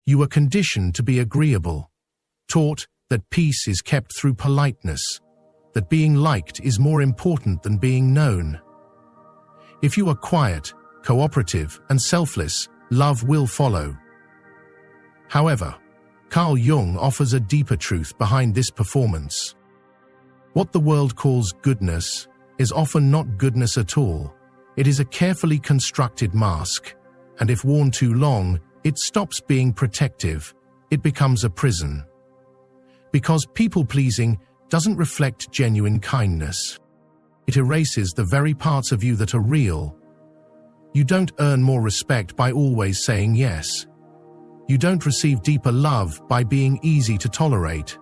You are conditioned to be agreeable, taught that peace is kept through politeness, that being liked is more important than being known. If you are quiet, cooperative, and selfless, love will follow. However, Carl Jung offers a deeper truth behind this performance. What the world calls goodness is often not goodness at all. It is a carefully constructed mask, and if worn too long, it stops being protective. It becomes a prison. Because people-pleasing doesn't reflect genuine kindness. It erases the very parts of you that are real. You don't earn more respect by always saying yes. You don't receive deeper love by being easy to tolerate.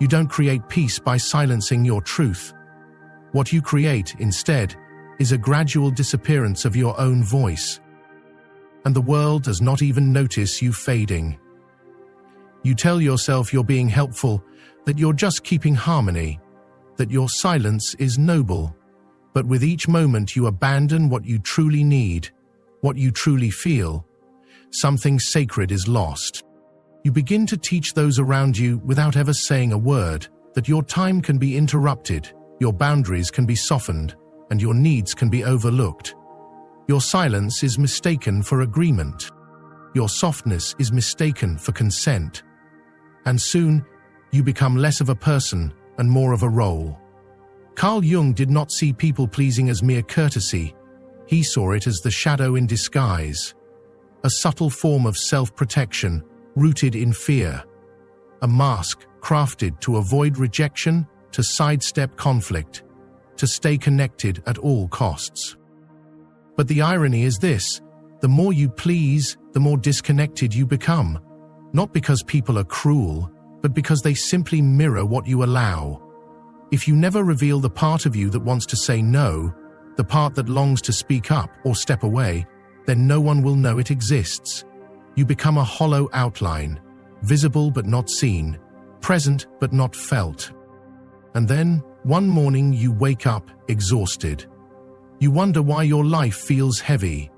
You don't create peace by silencing your truth. What you create, instead, is a gradual disappearance of your own voice. And the world does not even notice you fading. You tell yourself you're being helpful, that you're just keeping harmony, that your silence is noble. But with each moment you abandon what you truly need, what you truly feel. Something sacred is lost. You begin to teach those around you without ever saying a word that your time can be interrupted, your boundaries can be softened, and your needs can be overlooked. Your silence is mistaken for agreement. Your softness is mistaken for consent. And soon, you become less of a person and more of a role. Carl Jung did not see people-pleasing as mere courtesy. He saw it as the shadow in disguise, a subtle form of self-protection rooted in fear, a mask crafted to avoid rejection, to sidestep conflict, to stay connected at all costs. But the irony is this: the more you please, the more disconnected you become, not because people are cruel, but because they simply mirror what you allow. If you never reveal the part of you that wants to say no, the part that longs to speak up or step away, then no one will know it exists. You become a hollow outline, visible but not seen, present but not felt. And then, one morning you wake up exhausted. You wonder why your life feels heavy,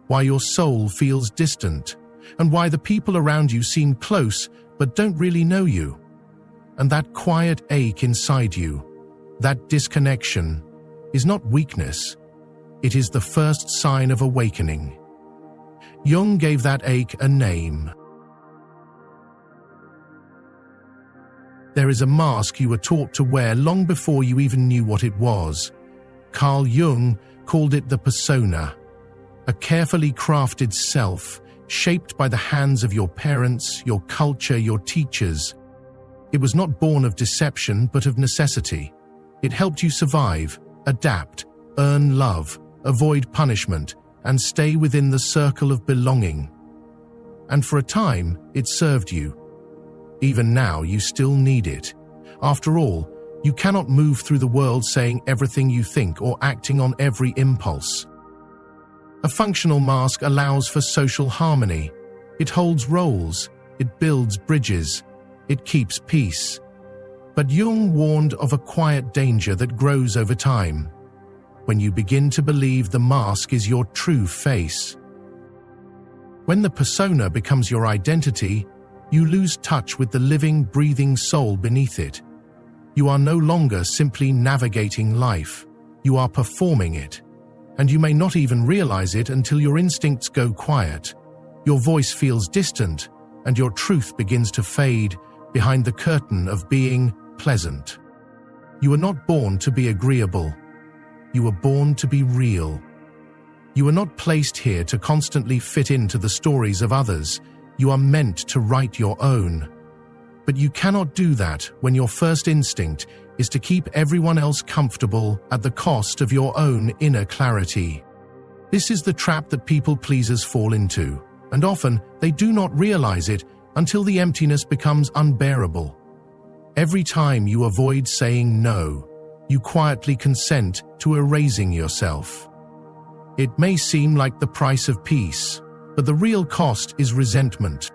why your soul feels distant, and why the people around you seem close but don't really know you. And that quiet ache inside you, that disconnection, is not weakness. It is the first sign of awakening. Jung gave that ache a name. There is a mask you were taught to wear long before you even knew what it was. Carl Jung called it the persona, a carefully crafted self, shaped by the hands of your parents, your culture, your teachers. It was not born of deception, but of necessity. It helped you survive, adapt, earn love, avoid punishment, and stay within the circle of belonging. And for a time, it served you. Even now, you still need it. After all, you cannot move through the world saying everything you think or acting on every impulse. A functional mask allows for social harmony. It holds roles, it builds bridges, it keeps peace. But Jung warned of a quiet danger that grows over time, when you begin to believe the mask is your true face. When the persona becomes your identity, you lose touch with the living, breathing soul beneath it. You are no longer simply navigating life, you are performing it. And you may not even realize it until your instincts go quiet. Your voice feels distant, and your truth begins to fade behind the curtain of being pleasant. You were not born to be agreeable. You were born to be real. You were not placed here to constantly fit into the stories of others. You are meant to write your own. But you cannot do that when your first instinct is to keep everyone else comfortable at the cost of your own inner clarity. This is the trap that people-pleasers fall into, and often they do not realize it until the emptiness becomes unbearable. Every time you avoid saying no, you quietly consent to erasing yourself. It may seem like the price of peace, but the real cost is resentment.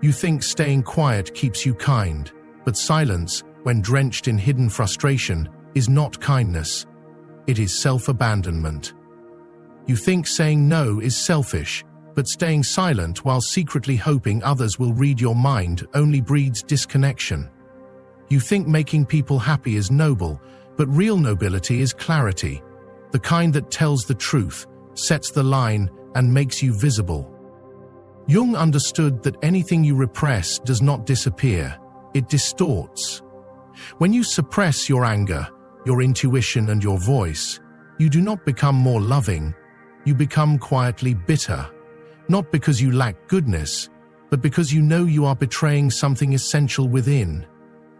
You think staying quiet keeps you kind, but silence, when drenched in hidden frustration, is not kindness. It is self-abandonment. You think saying no is selfish, But staying silent while secretly hoping others will read your mind only breeds disconnection. You think making people happy is noble, but real nobility is clarity, the kind that tells the truth, sets the line, and makes you visible. Jung understood that anything you repress does not disappear, it distorts. When you suppress your anger, your intuition, and your voice, you do not become more loving, you become quietly bitter. Not because you lack goodness, but because you know you are betraying something essential within.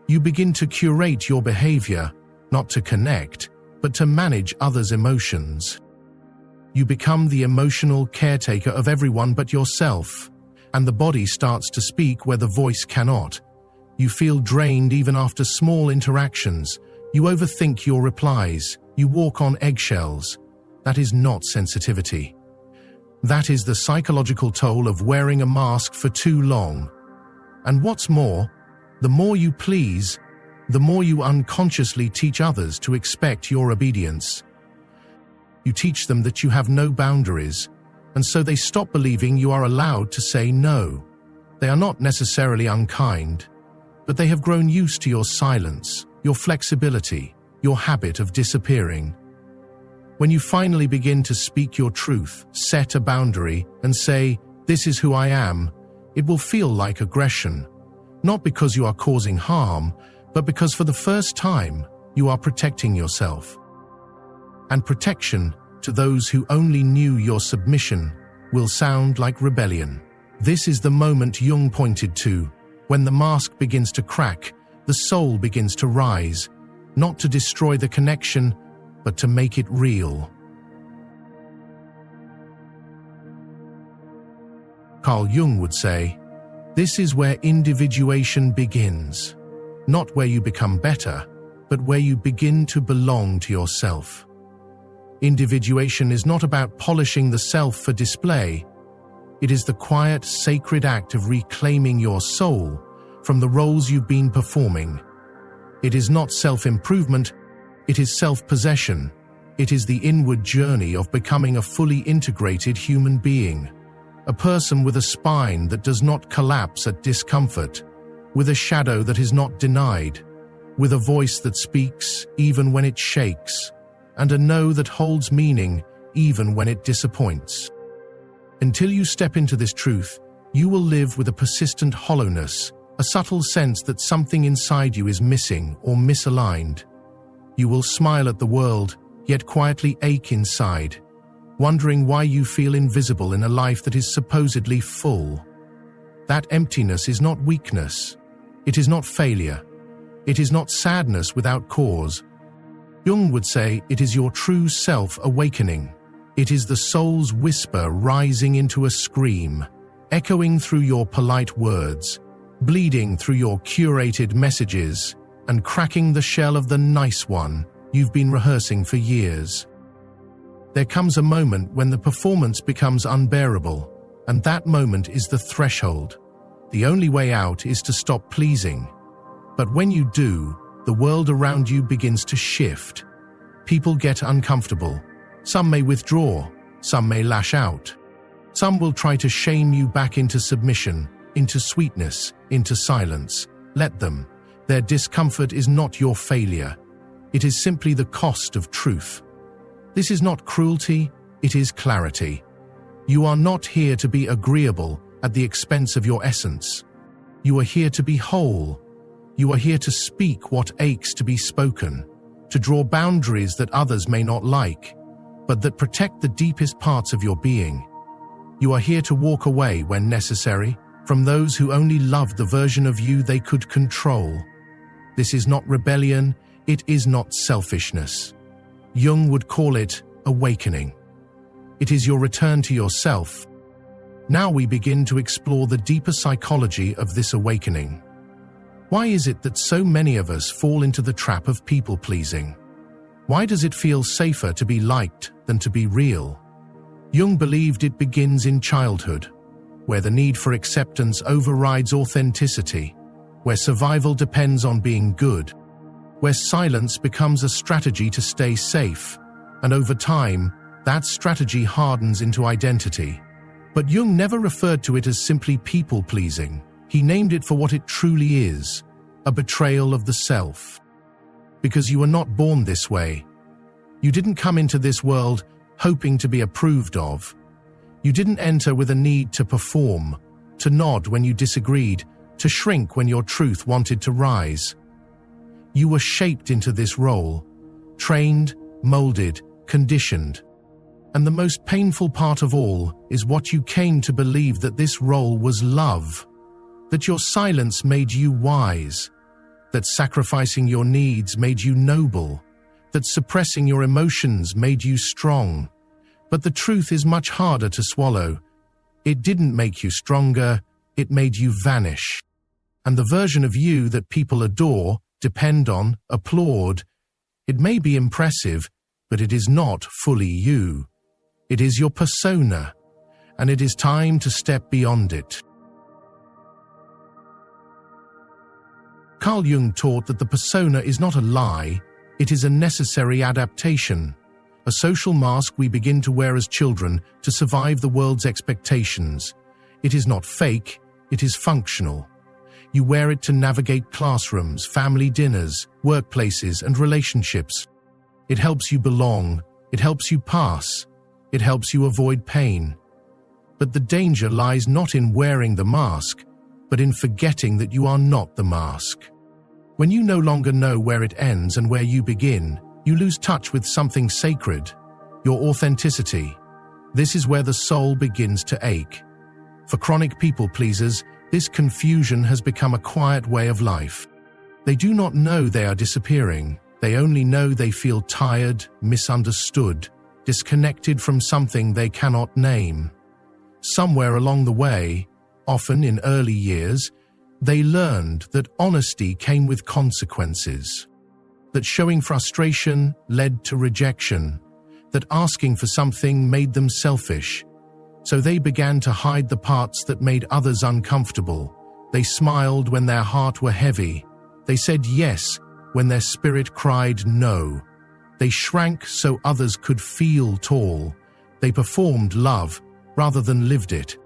You begin to curate your behavior, not to connect, but to manage others' emotions. You become the emotional caretaker of everyone but yourself, and the body starts to speak where the voice cannot. You feel drained even after small interactions. You overthink your replies. You walk on eggshells. That is not sensitivity. That is the psychological toll of wearing a mask for too long. And what's more, the more you please, the more you unconsciously teach others to expect your obedience. You teach them that you have no boundaries, and so they stop believing you are allowed to say no. They are not necessarily unkind, but they have grown used to your silence, your flexibility, your habit of disappearing. When you finally begin to speak your truth, set a boundary, and say, "This is who I am," it will feel like aggression. Not because you are causing harm, but because for the first time, you are protecting yourself. And protection, to those who only knew your submission, will sound like rebellion. This is the moment Jung pointed to, when the mask begins to crack, the soul begins to rise, not to destroy the connection, but to make it real. Carl Jung would say, "This is where individuation begins, not where you become better, but where you begin to belong to yourself." Individuation is not about polishing the self for display. It is the quiet, sacred act of reclaiming your soul from the roles you've been performing. It is not self-improvement, it is self-possession. It is the inward journey of becoming a fully integrated human being, a person with a spine that does not collapse at discomfort, with a shadow that is not denied, with a voice that speaks even when it shakes, and a no that holds meaning even when it disappoints. Until you step into this truth, you will live with a persistent hollowness, a subtle sense that something inside you is missing or misaligned. You will smile at the world, yet quietly ache inside, wondering why you feel invisible in a life that is supposedly full. That emptiness is not weakness. It is not failure. It is not sadness without cause. Jung would say it is your true self awakening. It is the soul's whisper rising into a scream, echoing through your polite words, bleeding through your curated messages, and cracking the shell of the nice one you've been rehearsing for years. There comes a moment when the performance becomes unbearable, and that moment is the threshold. The only way out is to stop pleasing. But when you do, the world around you begins to shift. People get uncomfortable. Some may withdraw, some may lash out. Some will try to shame you back into submission, into sweetness, into silence. Let them. Their discomfort is not your failure. It is simply the cost of truth. This is not cruelty, it is clarity. You are not here to be agreeable at the expense of your essence. You are here to be whole. You are here to speak what aches to be spoken, to draw boundaries that others may not like, but that protect the deepest parts of your being. You are here to walk away when necessary from those who only loved the version of you they could control. This is not rebellion, it is not selfishness. Jung would call it awakening. It is your return to yourself. Now we begin to explore the deeper psychology of this awakening. Why is it that so many of us fall into the trap of people-pleasing? Why does it feel safer to be liked than to be real? Jung believed it begins in childhood, where the need for acceptance overrides authenticity, where survival depends on being good, where silence becomes a strategy to stay safe, and over time, that strategy hardens into identity. But Jung never referred to it as simply people-pleasing. He named it for what it truly is, a betrayal of the self. Because you were not born this way. You didn't come into this world hoping to be approved of. You didn't enter with a need to perform, to nod when you disagreed, to shrink when your truth wanted to rise. You were shaped into this role, trained, molded, conditioned. And the most painful part of all is what you came to believe, that this role was love, that your silence made you wise, that sacrificing your needs made you noble, that suppressing your emotions made you strong. But the truth is much harder to swallow. It didn't make you stronger, it made you vanish. And the version of you that people adore, depend on, applaud, it may be impressive, but it is not fully you. It is your persona, and it is time to step beyond it. Carl Jung taught that the persona is not a lie, it is a necessary adaptation, a social mask we begin to wear as children to survive the world's expectations. It is not fake, it is functional. You wear it to navigate classrooms, family dinners, workplaces, and relationships. It helps you belong, it helps you pass, it helps you avoid pain. But the danger lies not in wearing the mask, but in forgetting that you are not the mask. When you no longer know where it ends and where you begin, you lose touch with something sacred, your authenticity. This is where the soul begins to ache. For chronic people-pleasers, this confusion has become a quiet way of life. They do not know they are disappearing. They only know they feel tired, misunderstood, disconnected from something they cannot name. Somewhere along the way, often in early years, they learned that honesty came with consequences, that showing frustration led to rejection, that asking for something made them selfish. So they began to hide the parts that made others uncomfortable. They smiled when their heart were heavy. They said yes when their spirit cried no. They shrank so others could feel tall. They performed love rather than lived it.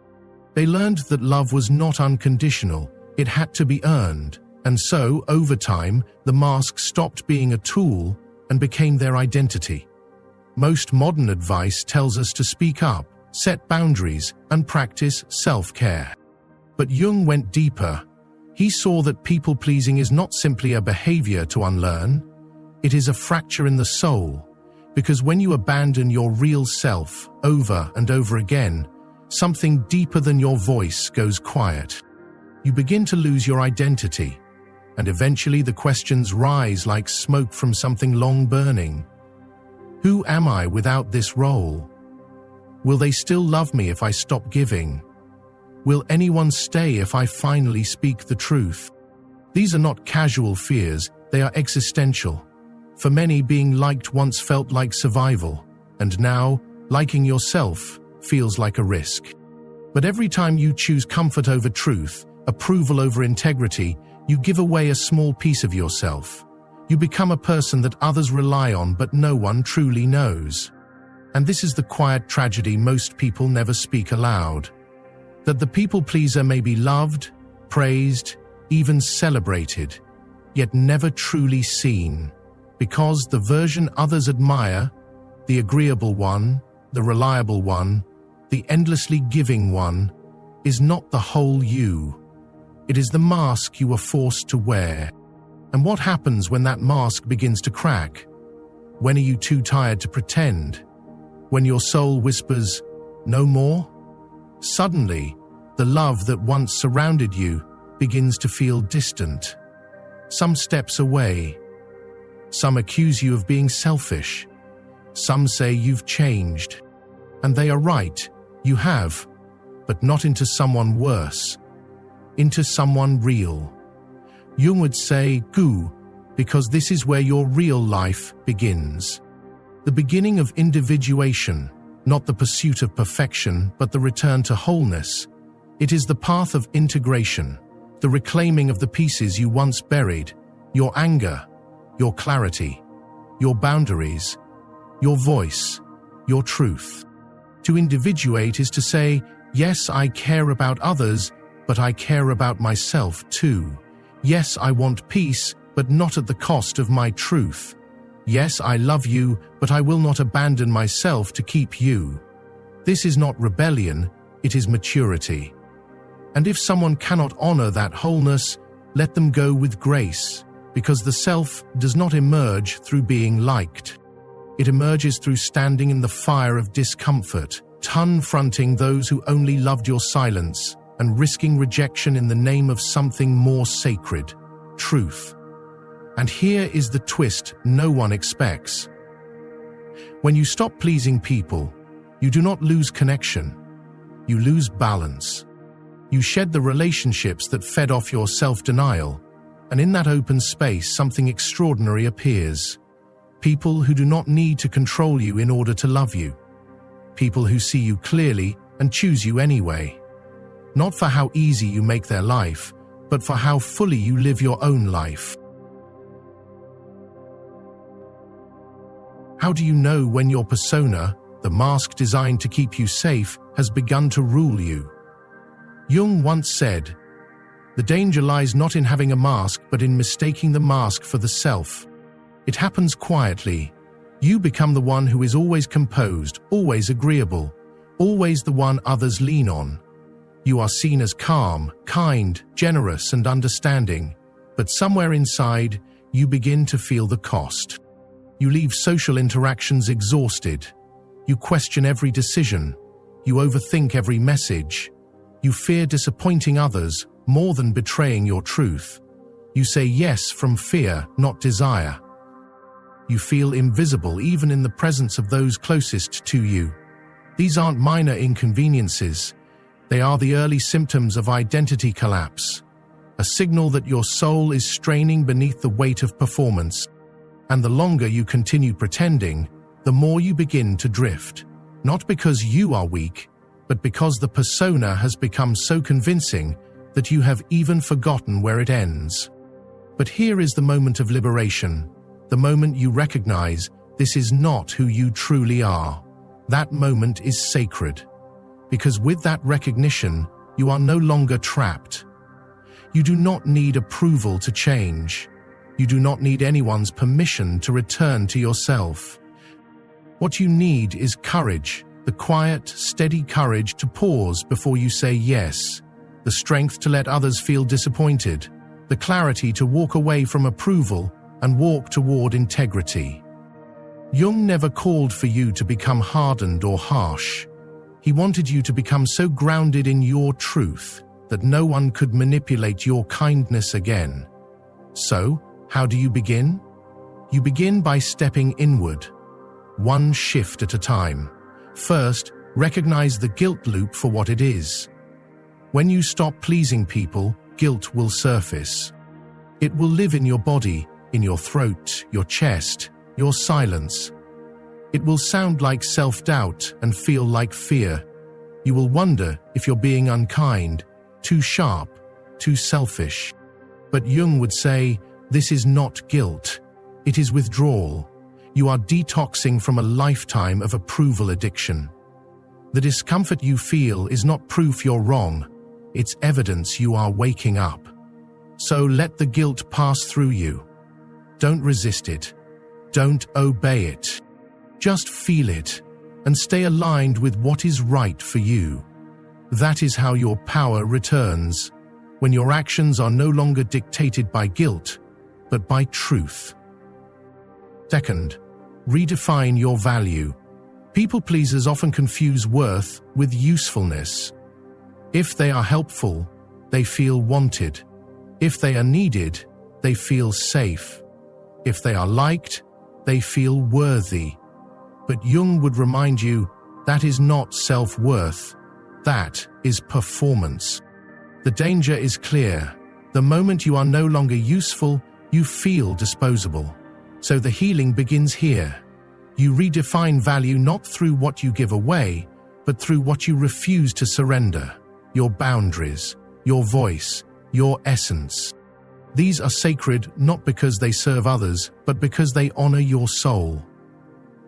They learned that love was not unconditional. It had to be earned. And so, over time, the mask stopped being a tool and became their identity. Most modern advice tells us to speak up, set boundaries, and practice self-care. But Jung went deeper. He saw that people-pleasing is not simply a behavior to unlearn. It is a fracture in the soul, because when you abandon your real self over and over again, something deeper than your voice goes quiet. You begin to lose your identity, and eventually the questions rise like smoke from something long burning. Who am I without this role? Will they still love me if I stop giving? Will anyone stay if I finally speak the truth? These are not casual fears, they are existential. For many, being liked once felt like survival, and now, liking yourself feels like a risk. But every time you choose comfort over truth, approval over integrity, you give away a small piece of yourself. You become a person that others rely on but no one truly knows. And this is the quiet tragedy most people never speak aloud. That the people-pleaser may be loved, praised, even celebrated, yet never truly seen. Because the version others admire, the agreeable one, the reliable one, the endlessly giving one, is not the whole you. It is the mask you were forced to wear. And what happens when that mask begins to crack? When are you too tired to pretend? When your soul whispers, "No more"? Suddenly, the love that once surrounded you begins to feel distant. Some steps away. Some accuse you of being selfish. Some say you've changed. And they are right, you have, but not into someone worse, into someone real. Jung would say, "Go," because this is where your real life begins. The beginning of individuation, not the pursuit of perfection, but the return to wholeness. It is the path of integration, the reclaiming of the pieces you once buried, your anger, your clarity, your boundaries, your voice, your truth. To individuate is to say, Yes, I care about others, but I care about myself too. Yes, I want peace, but not at the cost of my truth. Yes, I love you, but I will not abandon myself to keep you. This is not rebellion, it is maturity. And if someone cannot honor that wholeness, let them go with grace, because the self does not emerge through being liked. It emerges through standing in the fire of discomfort, confronting those who only loved your silence, and risking rejection in the name of something more sacred, truth. And here is the twist no one expects. When you stop pleasing people, you do not lose connection. You lose balance. You shed the relationships that fed off your self-denial, and in that open space something extraordinary appears. People who do not need to control you in order to love you. People who see you clearly and choose you anyway. Not for how easy you make their life, but for how fully you live your own life. How do you know when your persona, the mask designed to keep you safe, has begun to rule you? Jung once said, "The danger lies not in having a mask, but in mistaking the mask for the self." It happens quietly. You become the one who is always composed, always agreeable, always the one others lean on. You are seen as calm, kind, generous, and understanding, but somewhere inside, you begin to feel the cost. You leave social interactions exhausted. You question every decision. You overthink every message. You fear disappointing others more than betraying your truth. You say yes from fear, not desire. You feel invisible even in the presence of those closest to you. These aren't minor inconveniences. They are the early symptoms of identity collapse, a signal that your soul is straining beneath the weight of performance. And the longer you continue pretending, the more you begin to drift. Not because you are weak, but because the persona has become so convincing that you have even forgotten where it ends. But here is the moment of liberation, the moment you recognize this is not who you truly are. That moment is sacred, because with that recognition, you are no longer trapped. You do not need approval to change. You do not need anyone's permission to return to yourself. What you need is courage, the quiet, steady courage to pause before you say yes, the strength to let others feel disappointed, the clarity to walk away from approval and walk toward integrity. Jung never called for you to become hardened or harsh. He wanted you to become so grounded in your truth that no one could manipulate your kindness again. So, how do you begin? You begin by stepping inward, one shift at a time. First, recognize the guilt loop for what it is. When you stop pleasing people, guilt will surface. It will live in your body, in your throat, your chest, your silence. It will sound like self-doubt and feel like fear. You will wonder if you're being unkind, too sharp, too selfish. But Jung would say, this is not guilt. It is withdrawal. You are detoxing from a lifetime of approval addiction. The discomfort you feel is not proof you're wrong. It's evidence you are waking up. So let the guilt pass through you. Don't resist it. Don't obey it. Just feel it and stay aligned with what is right for you. That is how your power returns, when your actions are no longer dictated by guilt, but by truth. Second, redefine your value. People pleasers often confuse worth with usefulness. If they are helpful, they feel wanted. If they are needed, they feel safe. If they are liked, they feel worthy. But Jung would remind you that is not self-worth. That is performance. The danger is clear. The moment you are no longer useful, you feel disposable. So the healing begins here. You redefine value not through what you give away, but through what you refuse to surrender. Your boundaries, your voice, your essence. These are sacred not because they serve others, but because they honor your soul.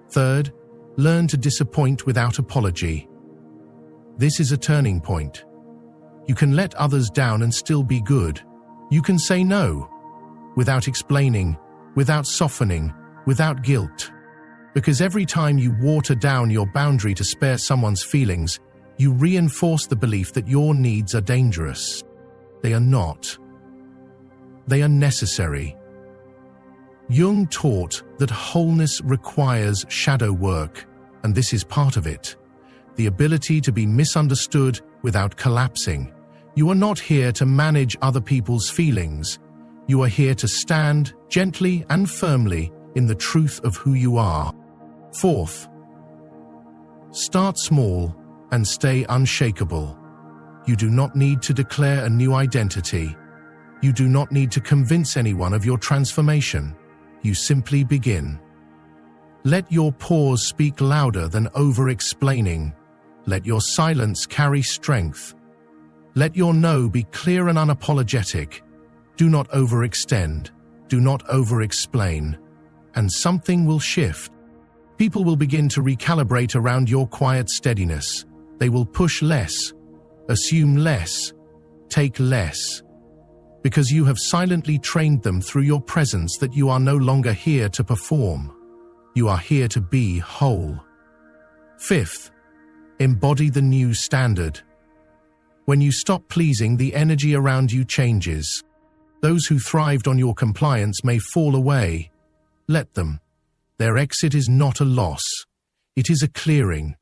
Third, learn to disappoint without apology. This is a turning point. You can let others down and still be good. You can say no, without explaining, without softening, without guilt. Because every time you water down your boundary to spare someone's feelings, you reinforce the belief that your needs are dangerous. They are not. They are necessary. Jung taught that wholeness requires shadow work, and this is part of it. The ability to be misunderstood without collapsing. You are not here to manage other people's feelings. You are here to stand gently and firmly in the truth of who you are. Fourth, start small and stay unshakable. You do not need to declare a new identity. You do not need to convince anyone of your transformation. You simply begin. Let your pause speak louder than over-explaining. Let your silence carry strength. Let your no be clear and unapologetic. Do not overextend. Do not over-explain. And something will shift. People will begin to recalibrate around your quiet steadiness. They will push less, assume less, take less. Because you have silently trained them through your presence that you are no longer here to perform. You are here to be whole. Fifth, embody the new standard. When you stop pleasing, the energy around you changes. Those who thrived on your compliance may fall away. Let them. Their exit is not a loss. It is a clearing.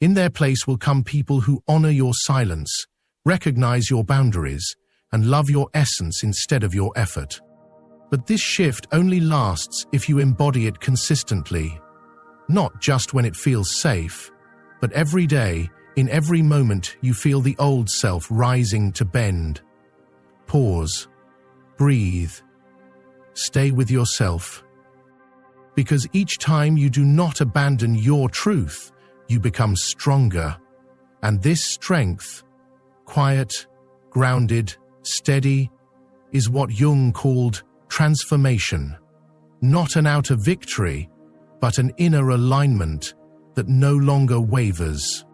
In their place will come people who honor your silence, recognize your boundaries, and love your essence instead of your effort. But this shift only lasts if you embody it consistently. Not just when it feels safe, but every day, in every moment you feel the old self rising to bend. Pause. Breathe. Stay with yourself. Because each time you do not abandon your truth, you become stronger. And this strength, quiet, grounded, steady, is what Jung called transformation. Not an outer victory, but an inner alignment that no longer wavers.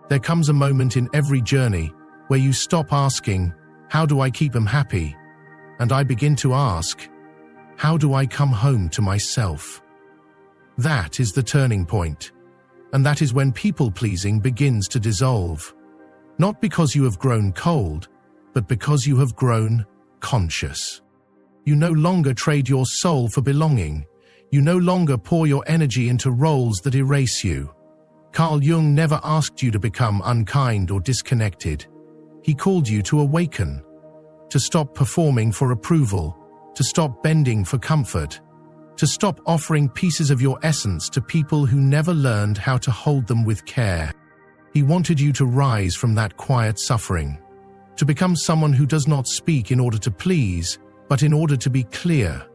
There comes a moment in every journey where you stop asking, "How do I keep them happy?" And I begin to ask, "How do I come home to myself?" That is the turning point. And that is when people-pleasing begins to dissolve. Not because you have grown cold, but because you have grown conscious. You no longer trade your soul for belonging. You no longer pour your energy into roles that erase you. Carl Jung never asked you to become unkind or disconnected. He called you to awaken, to stop performing for approval, to stop bending for comfort, to stop offering pieces of your essence to people who never learned how to hold them with care. He wanted you to rise from that quiet suffering, to become someone who does not speak in order to please, but in order to be clear.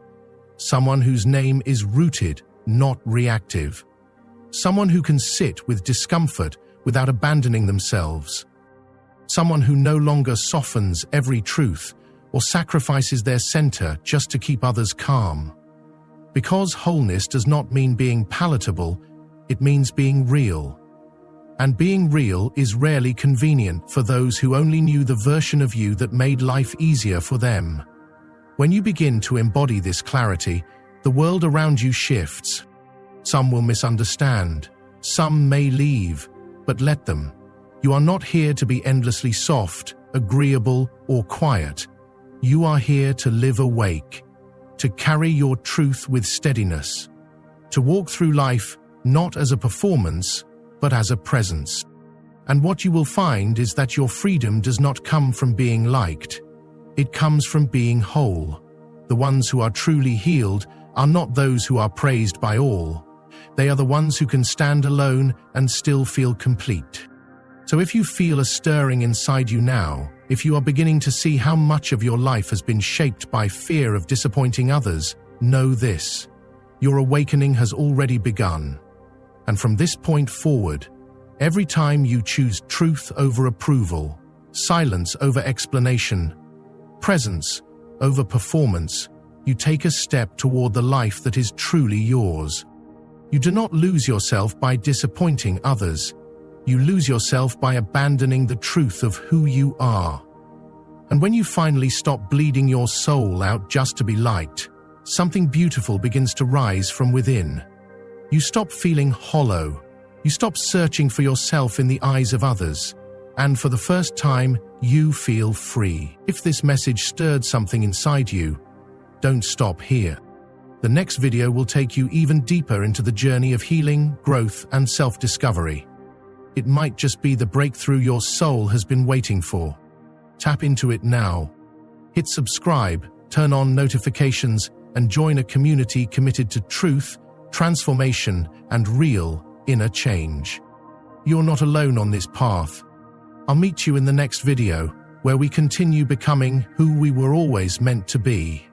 Someone whose name is rooted, not reactive. Someone who can sit with discomfort without abandoning themselves. Someone who no longer softens every truth or sacrifices their center just to keep others calm. Because wholeness does not mean being palatable, it means being real. And being real is rarely convenient for those who only knew the version of you that made life easier for them. When you begin to embody this clarity, the world around you shifts. Some will misunderstand. Some may leave, but let them. You are not here to be endlessly soft, agreeable, or quiet. You are here to live awake, to carry your truth with steadiness, to walk through life not as a performance, but as a presence. And what you will find is that your freedom does not come from being liked. It comes from being whole. The ones who are truly healed are not those who are praised by all. They are the ones who can stand alone and still feel complete. So if you feel a stirring inside you now, if you are beginning to see how much of your life has been shaped by fear of disappointing others, know this: your awakening has already begun. And from this point forward, every time you choose truth over approval, silence over explanation, presence over performance, you take a step toward the life that is truly yours. You do not lose yourself by disappointing others. You lose yourself by abandoning the truth of who you are. And when you finally stop bleeding your soul out just to be liked, something beautiful begins to rise from within. You stop feeling hollow. You stop searching for yourself in the eyes of others. And for the first time, you feel free. If this message stirred something inside you, don't stop here. The next video will take you even deeper into the journey of healing, growth, and self-discovery. It might just be the breakthrough your soul has been waiting for. Tap into it now. Hit subscribe, turn on notifications, and join a community committed to truth, transformation, and real inner change. You're not alone on this path. I'll meet you in the next video, where we continue becoming who we were always meant to be.